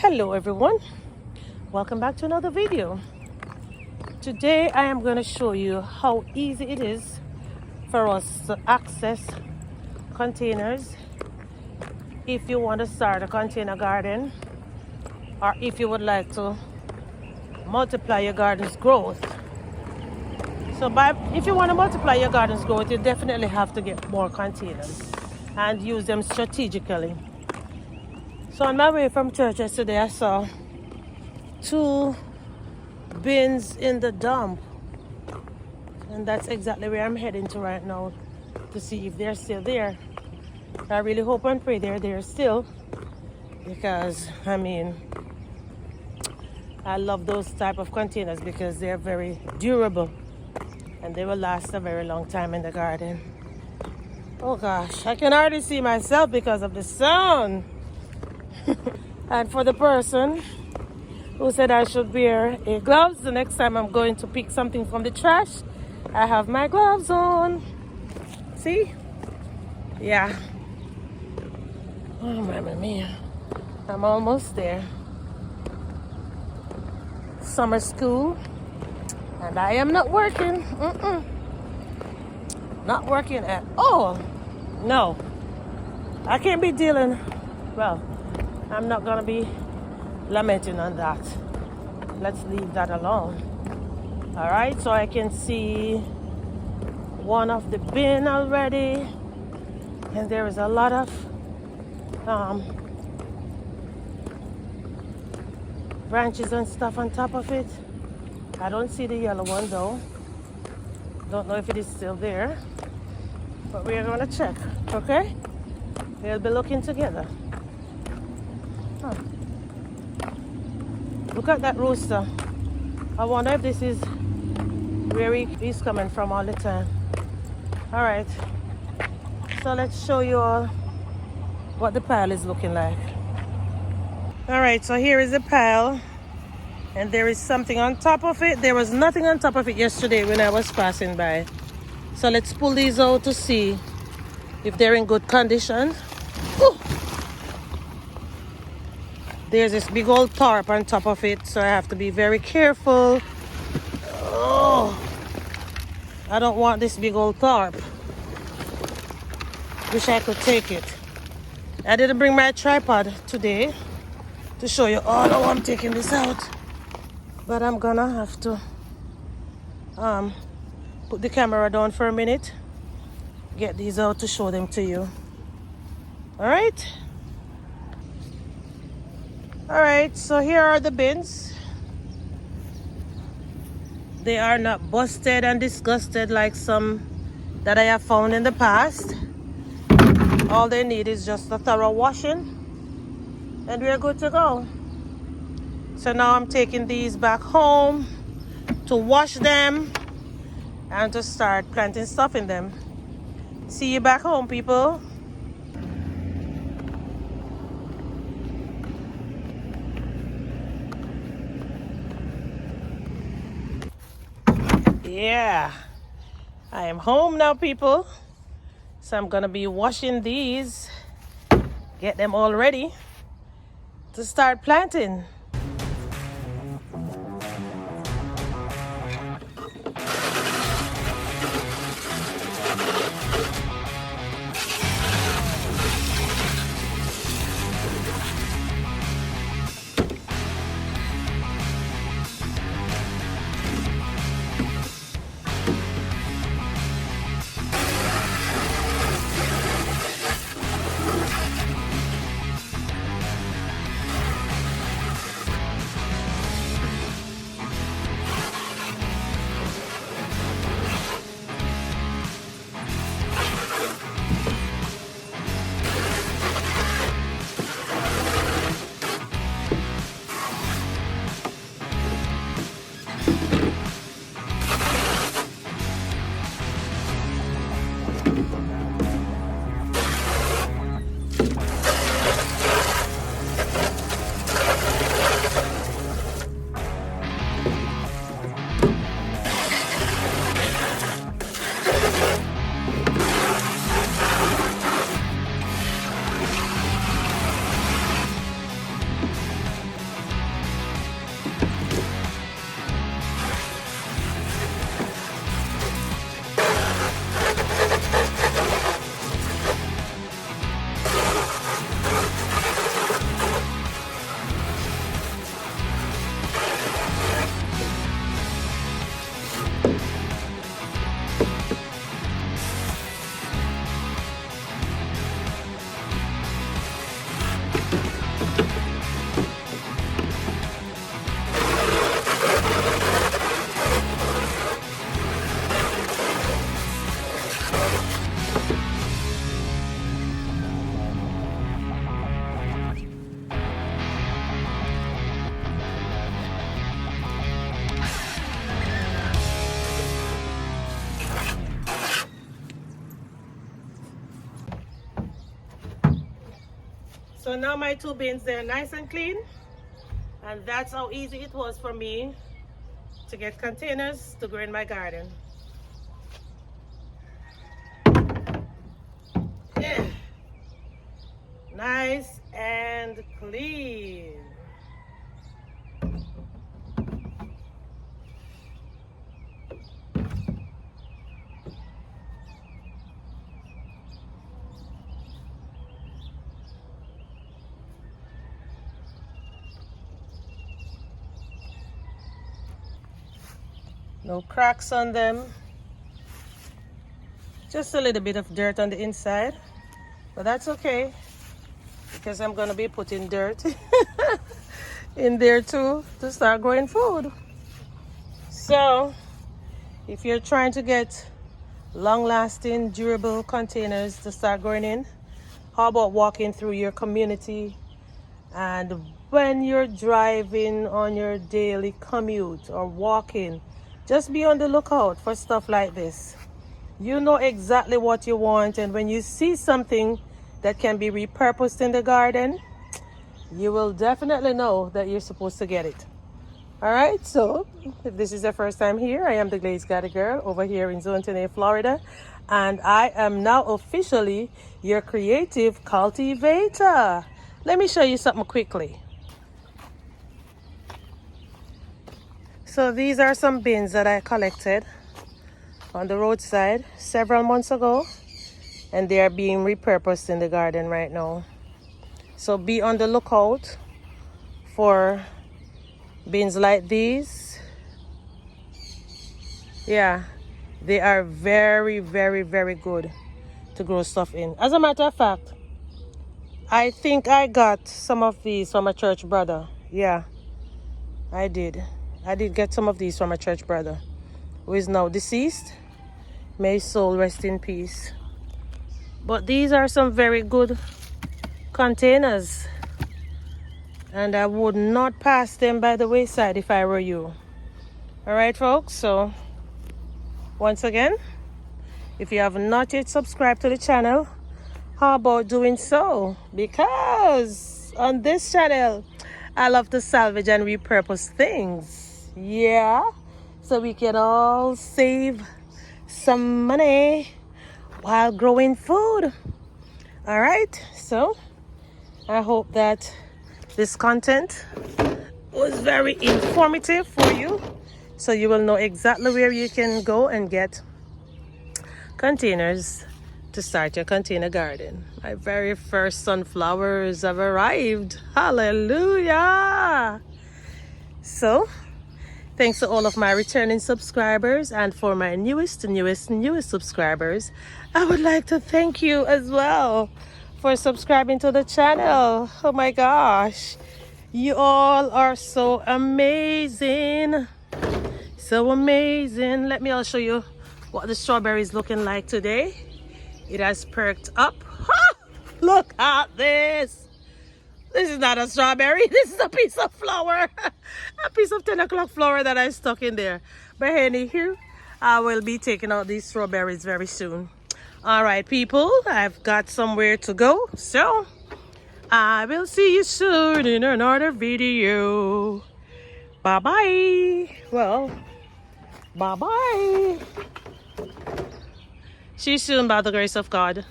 Hello everyone, welcome back to another video. Today I am going to show you how easy it is for us to access containers if you want to start a container garden, or if you would like to multiply your garden's growth. So if you want to multiply your garden's growth, you definitely have to get more containers and use them strategically. So on my way from church yesterday, I saw 2 bins in the dump, and that's exactly where I'm heading to right now to see if they're still there. I really hope and pray they're there still, because I love those type of containers because they're very durable and they will last a very long time in the garden. Oh gosh, I can already see myself because of the sun. And for the person who said I should wear gloves the next time I'm going to pick something from the trash, I have my gloves on. See? Yeah. Oh, mamma mia. I'm almost there. Summer school. And I am not working. Not working at all. No. I can't be dealing. Well, I'm not going to be lamenting on that. Let's leave that alone. All right, so I can see one of the bin already, and there is a lot of branches and stuff on top of it. I don't see the yellow one though. Don't know if it is still there, but we are going to check. Okay, we'll be looking together. Look at that rooster. I wonder if this is where he's coming from all the time. All right, so let's show you all what the pile is looking like. All right, so here is the pile, and there is something on top of it. There was nothing on top of it yesterday when I was passing by. So let's pull these out to see if they're in good condition. Ooh. There's this big old tarp on top of it, so I have to be very careful. Oh, I don't want this big old tarp. Wish I could take it. I didn't bring my tripod today to show you. Oh no, I'm taking this out. But I'm gonna have to put the camera down for a minute, get these out to show them to you. All right. All right, so here are the bins. They are not busted and disgusted like some that I have found in the past. All they need is just a thorough washing, and we're good to go. So now I'm taking these back home to wash them and to start planting stuff in them. See you back home, people. Yeah, I am home now, people. So I'm gonna be washing these, get them all ready to start planting. So now my 2 bins, they're nice and clean. And that's how easy it was for me to get containers to grow in my garden. Yeah. Nice and clean. No cracks on them. Just a little bit of dirt on the inside. But that's okay, because I'm going to be putting dirt in there too to start growing food. So if you're trying to get long-lasting, durable containers to start growing in, how about walking through your community, and when you're driving on your daily commute or walking, just be on the lookout for stuff like this. You know exactly what you want, and when you see something that can be repurposed in the garden, you will definitely know that you're supposed to get it. All right, so if this is your first time here, I am the Glazed Garden Girl over here in Zone 10A, Florida, and I am now officially your creative cultivator. Let me show you something quickly. So these are some bins that I collected on the roadside several months ago, and they are being repurposed in the garden right now. So be on the lookout for bins like these. Yeah, they are very, very, very good to grow stuff in. As a matter of fact, I think I got some of these from a church brother. Yeah, I did get some of these from a church brother who is now deceased. May his soul rest in peace. But these are some very good containers, and I would not pass them by the wayside if I were you. All right, folks, so once again, if you have not yet subscribed to the channel, how about doing so? Because on this channel, I love to salvage and repurpose things. Yeah, so we can all save some money while growing food. All right, so I hope that this content was very informative for you, so you will know exactly where you can go and get containers to start your container garden. My very first sunflowers have arrived. Hallelujah! So thanks to all of my returning subscribers, and for my newest subscribers, I would like to thank you as well for subscribing to the channel. Oh my gosh, you all are so amazing. So amazing. Let me all show you what the strawberry is looking like today. It has perked up. Ha! Look at this. This is not a strawberry. This is a piece of flour. A piece of 10 o'clock flour that I stuck in there. But anywho, I will be taking out these strawberries very soon. All right, people, I've got somewhere to go. So I will see you soon in another video. Bye-bye. Well, bye-bye. See you soon by the grace of God.